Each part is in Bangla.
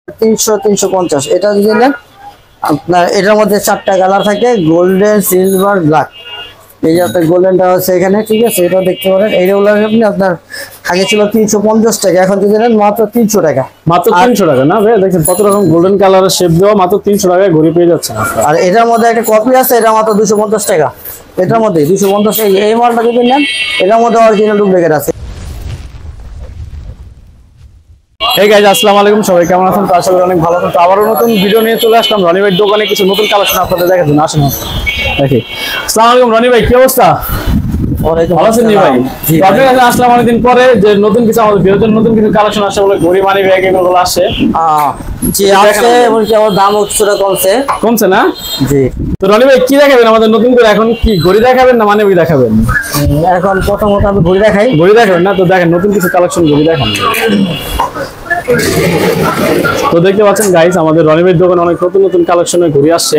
300 350 এটা যদি নেন আপনার এটার মধ্যে 4টা কালার থাকে, গোল্ডেন, সিলভার, ব্ল্যাক। এই যে আপনার গোল্ডেনটা আছে এখানে, ঠিক আছে, এটা দেখতে পারেন। এইগুলো আপনি আপনার আগে ছিল 350 টাকা, এখন যদি নেন মাত্র 300 টাকা। মাত্র 300 টাকা না ভাই? দেখেন কত রকম গোল্ডেন কালারের শেপ দেওয়া, মাত্র 300 টাকায় ঘড়ি পেয়ে যাচ্ছেন। আর এটার মধ্যে একটা কপি আছে, এটা মাত্র 250 টাকা। এটার মধ্যে 250 টাকা। এই মালটা যদি নেন এটার মধ্যে অরিজিনাল ডুপ্লিকেট আছে। এই গাইজ আসসালামু আলাইকুম, সবাই কেমন আছেন? তো আশা করি অনেক ভালো আছেন। তো আবারও নতুন ভিডিও নিয়ে চলে আসলাম রনি ভাইয়ের দোকানে, কিছু নতুন কালেকশন আপনাদের দেখাচ্ছেন। আসেন দেখি। আসসালামু আলাইকুম রনি ভাই, কি অবস্থা? ভালো আছেন ভাই? আপনার কাছে আসলাম অনেকদিন পরে, যে নতুন কিছু আমাদের ভিডিওতে নতুন কিছু কালেকশন আসে বলে ঘড়ি, মানি ব্যাগ এগুলো আসে। জি আছে, এবং কি আমার দাম কিছুটা কমছে না? জি। তো রনি ভাই কি দেখাবেন আমাদের নতুন করে? এখন কি ঘড়ি দেখাবেন না মানি ব্যাগ দেখাবেন? এখন প্রথমত আমি ঘড়ি দেখাই। ঘড়ি দেখাবেন না? তো দেখেন নতুন কিছু কালেকশন ঘড়ি দেখান। তো দেখতে পাচ্ছেন গাইস, আমাদের রনি ভাইয়ের দোকানে অনেক নতুন নতুন কালেকশনের ঘড়ি আসছে।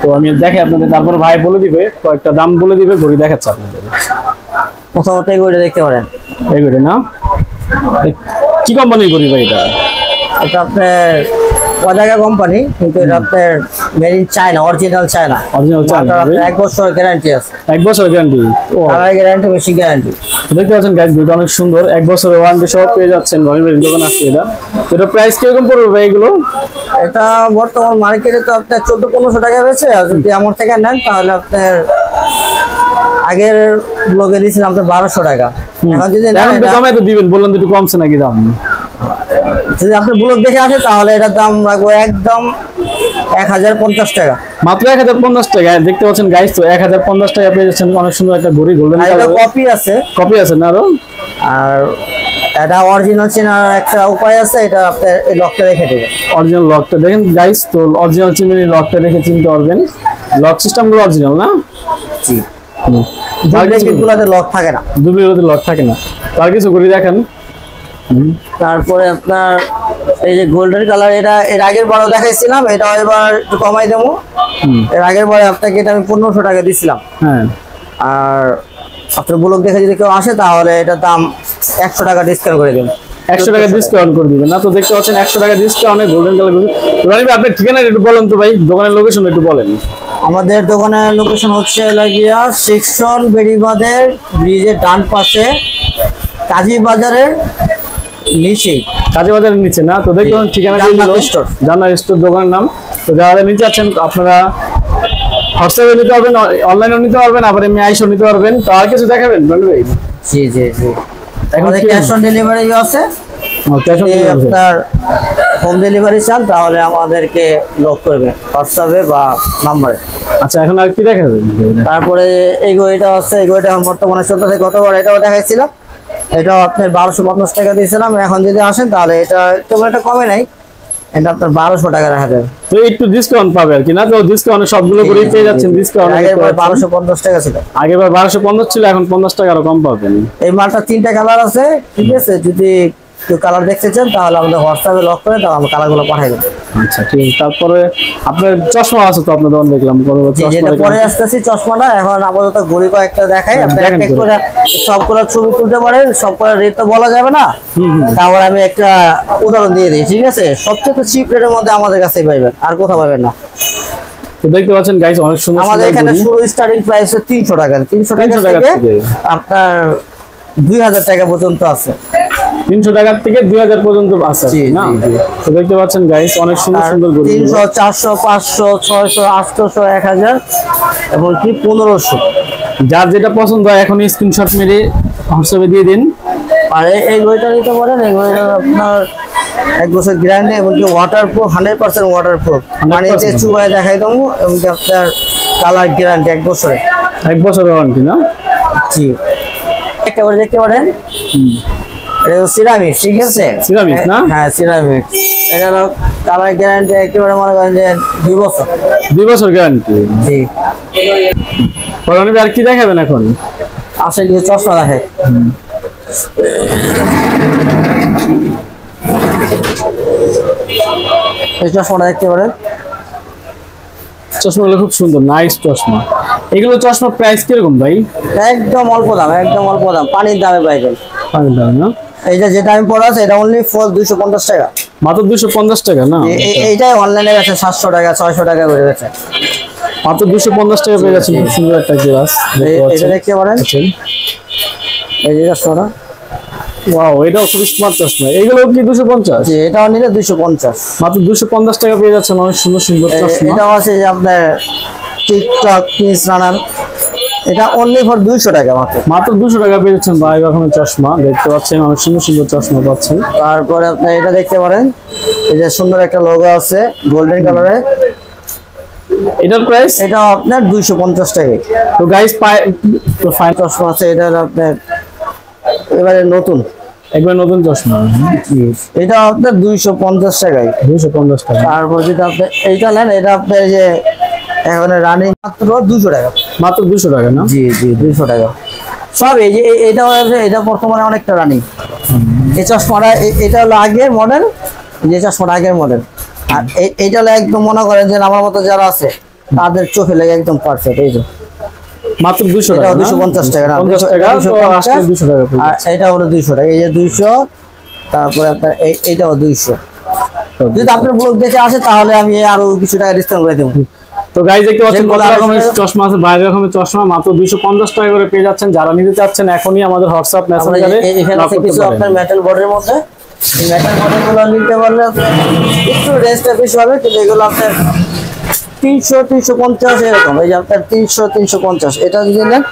তো আমি দেখে আপনাদের, তারপর ভাই বলে দিবে, কয়েকটা দাম বলে দিবে, ঘড়ি দেখাচ্ছে আপনাদের। প্রথমত এই ঘড়িটা দেখতে পারেন। এই ঘড়ি না? কি কোম্পানির ঘড়ি ভাই এটা? এটা আপনার ওয়াদাকা কোম্পানি, কিন্তু এটা আপনার made in China, original China. Original China. 1 বছর গ্যারান্টি আছে। 1 বছর গ্যারান্টি? ও কালার গ্যারান্টি, মেশিন গ্যারান্টি। দেখতে পাচ্ছেন গাইস, ঘড়িটা অনেক সুন্দর, 1 বছরের ওয়ারেন্টি সহ পেয়ে যাচ্ছেন রনি ভাইয়ের দোকানে আসছে। এটা প্রাইস কিরকম পড়বে ভাই এগুলো? এটা বর্তমান মার্কেটে তো আপনার 1400-1500 টাকা রয়েছে। আর যদি আমার থেকে নেন তাহলে আপনার আগের ব্লগে দিয়েছিলাম আপনার 1200 টাকা। এখন যদি কমাই তো দিবেন, বললেন তো একটু কমছে নাকি দাম? যদি আপনি ব্লগ দেখে আসে তাহলে এটার দাম রাখবো একদম 1050 টাকা। মাত্র 1050 টাকা। দেখতে পাচ্ছেন গাইস, তো 1050 টাকা পেয়ে যাচ্ছেন অনেক সুন্দর একটা ঘড়ি, গোল্ডেন কালার। কপি আছে, কপি আছে না আরো? আর এটা অরিজিনাল চেনার একটা উপায় আছে, এটা আপনি এই লকটা রেখে দেবেন। অরিজিনাল লকটা দেখেন গাইস, তো অরিজিনাল চিমনি লকটা রেখে চিনতে পারবেন। লক সিস্টেমগুলো অরিজিনাল না? জি। ডুপ্লিকেটগুলোতে লক থাকে না। ডুপ্লিকেটে লক থাকে না। তার কিছু ঘড়ি দেখেন। তারপরে আপনার এই যে গোল্ডেন কালার, এটা এর আগের বারও দেখাইছিলাম, এটা এবার একটু কমাই দেবো। এর আগের বারে আপনাকে এটা আমি 1500 টাকা দিছিলাম। হ্যাঁ। আর আপনার ব্লগ দেখে যদি কেউ আসে তাহলে এটার দাম 100 টাকা ডিসকাউন্ট করে দেবেন। 100 টাকা ডিসকাউন্ট করে দিবেন না? তো দেখতে পাচ্ছেন 100 টাকা ডিসকাউন্টে গোল্ডেন কালার ঘড়ি। রনি ভাই আপনার ঠিকানা একটু বলেন তো ভাই, দোকানের লোকেশন একটু বলেন। আমাদের দোকানের লোকেশন হচ্ছে লাগিয়া সেকশন বেড়িবাঁধের ব্রিজের ডান পাশে, কাজী বাজারের নিচে। কাজী বাজারের নিচে না? তো দেখুন ঠিকানা স্টোর, জান্নাত স্টোর দোকানের নাম। তো যারা নিতে যাচ্ছেন আপনারা হোয়াটসঅ্যাপে নিতে পারবেন, অনলাইনেও নিতে পারবেন, আবার এমনি আইসও নিতে পারবেন। তো আর কিছু দেখাবেন রনি ভাই? জি জি জি। এখন ক্যাশ অন ডেলিভারি আছে। আপনার হোম ডেলিভারি চান তাহলে আমাদেরকে লক করবেন হোয়াটসঅ্যাপে বা নাম্বারে। আচ্ছা, এখন আর কি দেখাবেন? তারপরে এই ঘড়িটা আছে, এই ঘড়িটা বর্তমানে চলতেছে। গতবার এটাও দেখাইছিলাম, এটাও আপনার 1250 টাকা দিয়েছিলাম। এখন যদি আসেন তাহলে এটা তেমন একটা কমে নাই, এটা আপনার 1200 টাকা রাখা যাবে। তো একটু ডিসকাউন্ট পাবে আর কি না? তো ডিসকাউন্টে সবগুলো ঘড়ি পেয়ে যাচ্ছেন ডিসকাউন্ট। আগেরবার 1250 টাকা ছিল, আগেরবার 1250 ছিল, এখন 50 টাকা আরো কম পাবেন। এই মালটা 3টা কালার আছে, ঠিক আছে? যদি কেউ কালার দেখতে চান তাহলে আমাদের হোয়াটসঅ্যাপে লক করে তাহলে আমরা কালারগুলো পাঠাই দেব। আচ্ছা ঠিক আছে। তারপরে আপনার চশমা আছে তো আপনার দোকান দেখলাম, যেটা পরে আসতেছি চশমাটা। এখন আপাতত ঘড়ি কয়েকটা দেখাই, আপনি এক এক করে সবগুলো ছবি তুলতে পারেন। সবগুলো রেট তো বলা যাবে না, তারপর আমি একটা উদাহরণ দিয়ে দিই, ঠিক আছে? সবচেয়ে চিপ রেটের মধ্যে আমাদের কাছে পাইবেন, আর কোথাও পাবেন না। তো দেখতে পাচ্ছেন গাইস, অনেক সুন্দর আমাদের এখানে শুরু স্টার্টিং প্রাইস 300 টাকা। 300 টাকা থেকে আপনার 2000 টাকা পর্যন্ত আছে। 300 টাকা থেকে 2000 পর্যন্ত আছে না? তো দেখতে পাচ্ছেন গাইস, অনেক সুন্দর সুন্দর ঘড়ি, 300, 400, 500, 600, 800, 1000 এবং কি 1500। যার যেটা পছন্দ হয় এখন স্ক্রিনশট মেরে হোয়াটসঅ্যাপে দিয়ে দিন। আর এই ঘড়িটা নিতে পারেন। এই ঘড়িটা আপনার 1 বছর গ্যারান্টি এবং কি ওয়াটারপ্রুফ, 100% ওয়াটারপ্রুফ। পানিতে চুবায় দেখাই দেবো, এবং কি আপনার কালার গ্যারান্টি 1 বছরে। 1 বছরের ওয়ারেন্টি না? জি। একটা করে দেখতে পারেন, এটা সিরামিক, ঠিক আছে? সিরামিক না? হ্যাঁ সিরামিক। এটা হলো কালার গ্যারান্টি একেবারে মনে করেন যে 2 বছর। 2 বছর গ্যারান্টি। জি। রনি ভাই আর কি দেখাবেন এখন? আসলে কিছু চশমা দেখে, এই চশমাটা দেখতে পারেন। চশমাগুলো খুব সুন্দর, নাইস চশমা। এগুলো চশমা প্রাইস কিরকম ভাই? একদম অল্প দাম, একদম অল্প দাম, পানির দামে পাইবেন। পানির দাম না? এইটা যেটা আমি পরে আছে এটা অনলি ফর 250 টাকা, মাত্র 250 টাকা না? এইটাই অনলাইনে গেছে 700 টাকা 600 টাকা করে গেছে, মাত্র 250 টাকা পেয়ে যাচ্ছেন। খুব সুন্দর একটা গ্লাস এটা দেখতে পারেন, এই যে চশমাটা। ওয়াও, এটাও খুব স্মার্ট চশমা। এগুলো কি 250? জি, এটাও নিলে 250, মাত্র 250 টাকা পেয়ে যাচ্ছেন অনেক সুন্দর সুন্দর চশমা। এটাও আছে যে আপনার টিকটক পিস রানার, এটা অনলি ফর 200 টাকা মাত্র। মাত্র 200 টাকা পেয়ে যাচ্ছেন ভাই রকমের চশমা, দেখতে পাচ্ছেন অনেক সুন্দর সুন্দর চশমা পাচ্ছেন। তারপরে আপনি এটা দেখতে পারেন, এই যে সুন্দর একটা লোগো আছে গোল্ডেন কালারে, এটার প্রাইস এটা আপনার 250 টাকা। তো গাইস তো ফাইন চশমা আছে এটা আপনার এবারে নতুন, একবার নতুন চশমা, এটা আপনার 250 টাকায়। 250 টাকা। তারপর যদি আপনি এইটা নেন, এটা আপনার যে এখন রানিং মাত্র 200 টাকা। মাত্র 200 টাকা না? জি জি, 200 টাকা সব। এই যে এটা বর্তমানে অনেকটা রানিং এই চশমাটা, এটা হলো আগের মডেল, যে চশমাটা আগের মডেল। আর এইটা হলো একদম মনে করেন যে আমার মতো যারা আছে তাদের চোখে লেগে একদম পারফেক্ট। এই যে মাত্র 200 টাকা, 250 টাকা না, 50 টাকা, তো আজকে 200 টাকা পেয়ে আর এটা হলো 200 টাকা। এই যে 200, তারপরে আপনার এইটাও 200। যদি আপনার ব্লগ দেখে আসে তাহলে আমি আরো কিছু টাকা ডিসকাউন্ট করে দেবো। তো গাইস দেখতে পাচ্ছেন কত রকমের চশমা আছে, বাইরের রকমের চশমা মাত্র 250 টাকা করে পেয়ে যাচ্ছেন। যারা নিতে চাচ্ছেন এখনই আমাদের হোয়াটসঅ্যাপ মেসেঞ্জারে এখানে আছে কিছু আপনার মেটাল বডির মধ্যে, এই মেটাল বডিগুলো নিতে পারলে একটু রেঞ্জটা বেশি হবে, কিন্তু এগুলো আপনার 300 350 এরকম। এই যে আপনার 300 350, এটা যদি নেন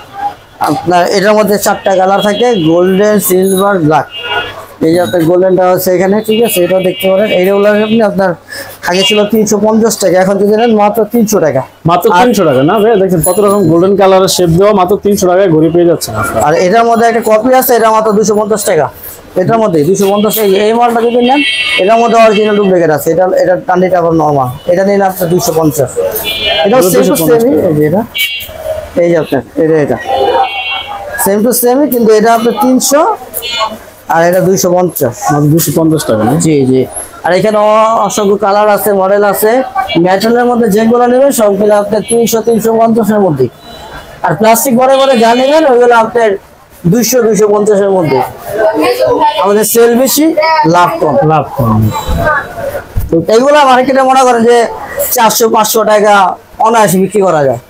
আপনার এটার মধ্যে 4টা কালার থাকে, গোল্ডেন সিলভার ব্ল্যাক। এই যে আপনার গোল্ডেনটা আছে এখানে, ঠিক আছে, এটা দেখতে পারেন। এইগুলো আপনি আপনার আগে ছিল 350 টাকা, এখন যদি নেন মাত্র 300 টাকা। মাত্র 300 টাকা না ভাই? দেখেন কত রকম গোল্ডেন কালারের শেপ দেওয়া, মাত্র 300 টাকায় ঘড়ি পেয়ে যাচ্ছেন আপনারা। আর এটার মধ্যে একটা কপি আছে, এটা মাত্র 250 টাকা। এটার মধ্যে 250 টাকা। এই মালটা যদি নেন এটার মধ্যে অরিজিনাল ডুপ্লিকেট আছে, এটা টান্ডিটা আবার নরমাল, এটা নিলে আপনার 250। এটাও সেম টু সেমই, এই যে এটা, এই যে আপনার এটা সেম টু সেমই, কিন্তু এটা আপনার 300 আর এটা 250। মাত্র 250 টাকা না? জি জি। আর এখানে অসংখ্য কালার আছে, মডেল আছে। মেটালের মধ্যে যেগুলো নেবেন সবগুলো আপনার 300 350 এর মধ্যে। আর প্লাস্টিক বড় যা নেবেন ওইগুলো আপনার 200 250 এর মধ্যে। আমাদের সেল বেশি, লাভ কম। লাভ কম। তো এইগুলো মার্কেটে মনে করেন যে 400 500 টাকা অনায়াসে বিক্রি করা যায়।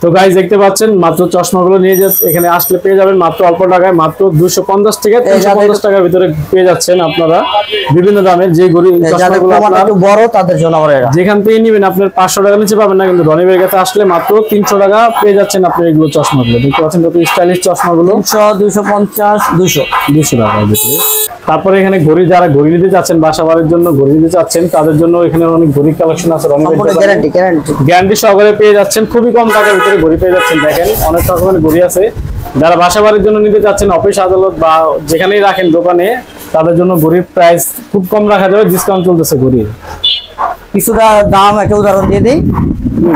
তো গাইস দেখতে পাচ্ছেন মাত্র চশমাগুলো নিয়ে এখানে আসলে পেয়ে যাবেন মাত্র অল্প টাকায়, মাত্র 250 থেকে 350 টাকার ভিতরে পেয়ে যাচ্ছেন আপনারা বিভিন্ন দামের। যে গরিব চশমাগুলো আপনারা একটু বড় তাদের জন্য যেখান থেকে নেবেন আপনার 500 টাকা নিচে পাবেন না, কিন্তু রনি ভাইয়ের কাছে আসলে মাত্র 300 টাকা পেয়ে যাচ্ছেন আপনি এগুলো চশমাগুলো। দেখতে পাচ্ছেন কত স্টাইলিশ চশমাগুলো, 300 250 200 টাকার ভিতরে। তারপরে এখানে ঘড়ি, যারা ঘড়ি নিতে চাচ্ছেন বাসা বাড়ির জন্য ঘড়ি নিতে চাচ্ছেন তাদের জন্য এখানে অনেক ঘড়ি কালেকশন আছে। রনি ভাই গ্যারান্টি সহকারে পেয়ে যাচ্ছেন, খুবই কম টাকার ভিতরে ঘড়ি পেয়ে যাচ্ছেন। দেখেন অনেক রকমের ঘড়ি আছে। যারা বাসা বাড়ির জন্য নিতে চাচ্ছেন, অফিস আদালত বা যেখানেই রাখেন দোকানে, তাদের জন্য ঘড়ির প্রাইস খুব কম রাখা যাবে, ডিসকাউন্ট চলতেছে ঘড়ির। কিছুটা দাম একটা উদাহরণ দিয়ে দিই,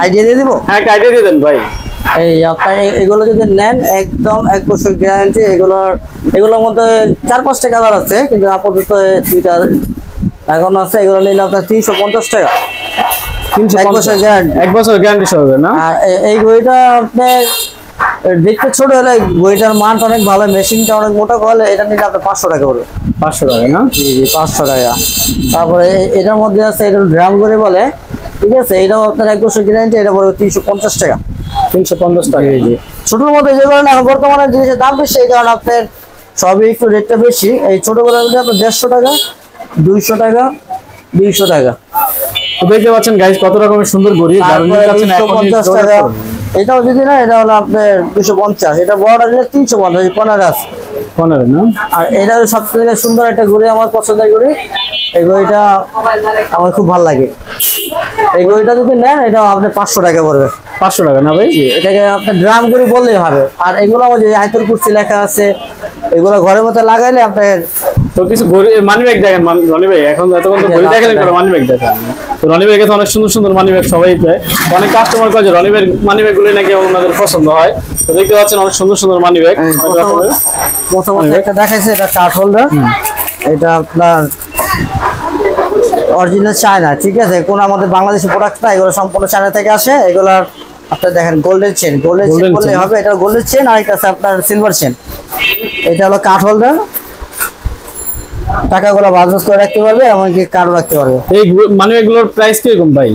আইডিয়া দিয়ে দিব। হ্যাঁ, আইডিয়া দিয়ে দেন ভাই। এই আপনার এগুলো যদি নেন একদম 1 বছর গ্যারান্টি। এগুলোর মধ্যে 4-5টা কালার আছে, কিন্তু আপাতত 2টা এখন আছে। এগুলো নিলে আপনার 350 টাকা, 1 বছর গ্যারান্টি। 1 বছর গ্যারান্টি সহকারে না? আর এই ঘড়িটা আপনার দেখতে ছোট হলে ঘড়িটার মানটা অনেক ভালো, মেশিনটা অনেক মোটা হলে এটা নিলে আপনার 500 টাকা পড়বে। 500 টাকা না? জি জি, 500 টাকা। তারপরে এটার মধ্যে আছে, এটা ড্রাম ঘড়ি বলে, ঠিক আছে, এটাও আপনার 1 বছর গ্যারান্টি। এটা পড়বে 350 টাকা। 350 টাকা। জি। ছোটোর মধ্যে যে কারণে এখন বর্তমানে জিনিসের দাম বেশি, এই কারণে আপনার সবই একটু রেটটা বেশি। এই ছোটগুলো আপনার 150 টাকা, 200 টাকা, 200 টাকা। তো দেখতে পাচ্ছেন গাইস কত রকমের সুন্দর ঘড়ি। 250 টাকা। এটাও যদি না, এটা হলো আপনার 250। এটা বড়টা দিলে 350, 15 আছে 15 না? আর এটা সবথেকে সুন্দর একটা ঘড়ি, আমার পছন্দের ঘড়ি। এই ঘড়িটা আমার খুব ভালো লাগে। এই ঘড়িটা যদি নেন এটা আপনার 500 টাকা পড়বে। 500 টাকা না ভাই? এটাকে আপনার ড্রাম ঘড়ি বললেই হবে। আর এগুলো আমার যে আয়তর কুর্সি লেখা আছে, এগুলো ঘরের মধ্যে লাগাইলে আপনার তো কিছু ঘড়ি মানি ব্যাগ দেখেন রনি ভাই, এখন এতক্ষণ তো ঘড়ি দেখালেন, মানি ব্যাগ দেখেন। তো রনি ভাইয়ের কাছে অনেক সুন্দর সুন্দর মানি ব্যাগ সবাই পায়। অনেক কাস্টমার কাছে রনি ভাইয়ের মানি ব্যাগ গুলো নাকি ওনাদের পছন্দ হয়। তো দেখতে পাচ্ছেন অনেক সুন্দর সুন্দর মানি ব্যাগ। প্রথমত একটা দেখাইছে, এটা কার্ড হোল্ডার। এটা আপনার অরিজিনাল চায়না, ঠিক আছে, কোন আমাদের বাংলাদেশি প্রোডাক্ট না, এগুলো সম্পূর্ণ চায়না থেকে আসে। এগুলোর আপনার দেখেন গোল্ডেন চেন বললে হবে, এটা গোল্ডেন চেন আর এটা আছে আপনার সিলভার চেন। এটা হলো কাঠ হোল্ডার, টাকাগুলো বাজবাজ করে রাখতে পারবে, এমনকি কার্ডও রাখতে পারবে। এই মানে এগুলোর প্রাইস কিরকম ভাই?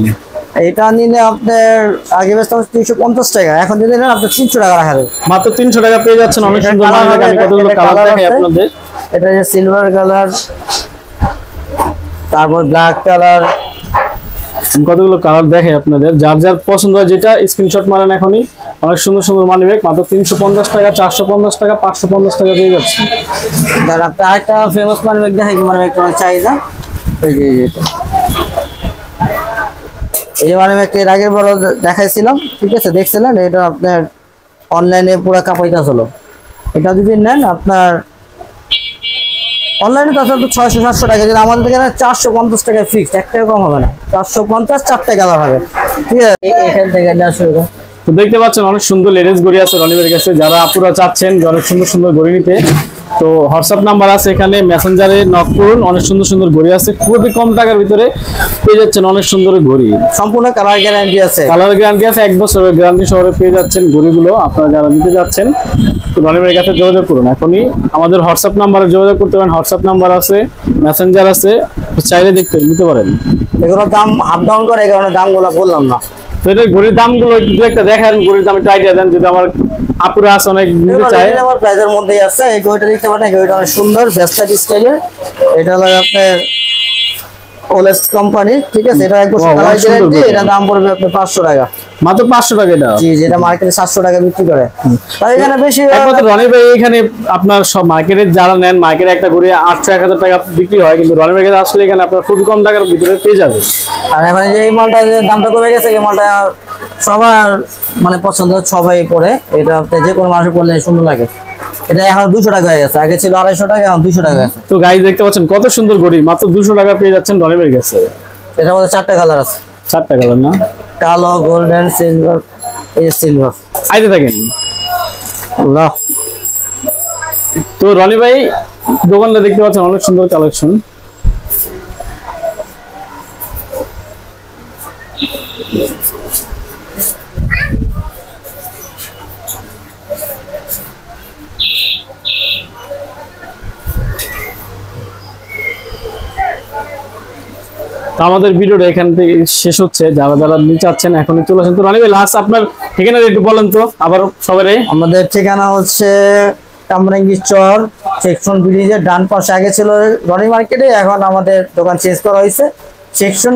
এটা নিলে আপনার আগে বেচতাম 350 টাকা, এখন যদি নেন আপনার 300 টাকা রাখা যাবে। মাত্র 300 টাকা পেয়ে যাচ্ছেন। অনেক সুন্দর মানি ব্যাগ। আমি কতগুলো কালার দেখাই আপনাদের। এটা যে সিলভার কালার, তারপর ব্ল্যাক কালার, কতগুলো কালার দেখাই আপনাদের। যার যার পছন্দ হয় যেটা স্ক্রিনশট মারেন এখনই। অনেক সুন্দর সুন্দর মানি ব্যাগ মাত্র 350 টাকা, 450 টাকা, 550 টাকা পেয়ে যাচ্ছে। আর আপনার আরেকটা ফেমাস মানি ব্যাগ দেখাই, মানি ব্যাগ তোমার চাহিদা। এই যে এই মানি ব্যাগ এর আগের বার দেখাইছিলাম, ঠিক আছে, দেখছিলেন। এটা আপনার অনলাইনে পুরো কাপাইতেছিল। এটা যদি নেন আপনার অনলাইনে তো আসলে 600-700 টাকা, যদি আমাদের এখানে 450 টাকা ফিক্সড, 1 টাকা কম হবে না। 450, 4 টাকা হবে, ঠিক আছে। এখান থেকে নেওয়া শুরু করুন। তো দেখতে পাচ্ছেন অনেক সুন্দর লেডিস ঘড়ি আছে রনিবের কাছে। যারা আপুরা চাচ্ছেন যে অনেক সুন্দর সুন্দর ঘড়ি নিতে, তো হোয়াটসঅ্যাপ নাম্বার আছে এখানে, মেসেঞ্জারে নক করুন। অনেক সুন্দর সুন্দর ঘড়ি আছে, খুবই কম টাকার ভিতরে পেয়ে যাচ্ছেন অনেক সুন্দর ঘড়ি। সম্পূর্ণ কালার গ্যারান্টি আছে, কালার গ্যারান্টি আছে, 1 বছরের গ্যারান্টি শহরে পেয়ে যাচ্ছেন ঘড়িগুলো। আপনারা যারা নিতে যাচ্ছেন তো রনিবের কাছে যোগাযোগ করুন এখনই। আমাদের হোয়াটসঅ্যাপ নাম্বারে যোগাযোগ করতে পারেন। হোয়াটসঅ্যাপ নাম্বার আছে, মেসেঞ্জার আছে, চাইলে দেখতে নিতে পারেন। এগুলোর দাম আপ ডাউন করে, এই কারণে দামগুলো বললাম না। তো এটা ঘড়ির দামগুলো একটু একটা দেখেন, ঘড়ির দাম একটু আইডিয়া দেন, যদি আমার আপুরা আছে অনেক নিতে চায়। আমার প্রাইসের মধ্যেই আছে। এই ঘড়িটা দেখতে পারেন, এই ঘড়িটা অনেক সুন্দর, ভেস্টাইড স্টাইলের। এটা হলো আপনার ওলেক্স কোম্পানি, ঠিক আছে। এটা 1 বছর কালার গ্যারান্টি। এটা দাম পড়বে আপনার 500 টাকা, মাত্র 500 টাকা এটা। জি, যেটা মার্কেটে 700 টাকা বিক্রি করে। তাই এখানে বেশি একমাত্র রনি ভাই এখানে আপনার সব মার্কেটে যারা নেন, মার্কেটে একটা ঘড়ি 800-1000 টাকা বিক্রি হয়, কিন্তু রনি ভাইয়ের কাছে আসলে এখানে আপনার খুবই কম টাকার ভিতরে পেয়ে যাবে। আর এখন যে এই মালটা যে দামটা কমে গেছে, এই মালটা সবার মানে পছন্দ, সবাই পরে। এটা যে কোনো মানুষ পরলে সুন্দর লাগে। এটা এখন 200 টাকা হয়ে গেছে, আগে ছিল 250 টাকা, এখন 200 টাকা আছে। তো গাইস দেখতে পাচ্ছেন কত সুন্দর ঘড়ি, মাত্র 200 টাকা পেয়ে যাচ্ছেন রনি ভাইয়ের কাছে। এটার মধ্যে 4টা কালার আছে, 4টা কালার না? কালো, গোল্ডেন, সিলভার। এই যে সিলভার আইতে থাকেন। আল্লাহ। তো রনি ভাই দোকানটা দেখতে পাচ্ছেন অনেক সুন্দর কালেকশন। আমাদের ভিডিওটা এখান থেকে শেষ হচ্ছে। যারা যারা নিতে চাচ্ছেন এখনই চলে আসেন। তো রনি ভাই লাস্ট আপনার ঠিকানা একটু বলেন তো আবার সবাই। আমাদের ঠিকানা হচ্ছে কামরাঙ্গি চর, সেকশন ব্রিজের ডান পাশে। আগে ছিল রনি মার্কেটে, এখন আমাদের দোকান চেঞ্জ করা হয়েছে। সেকশন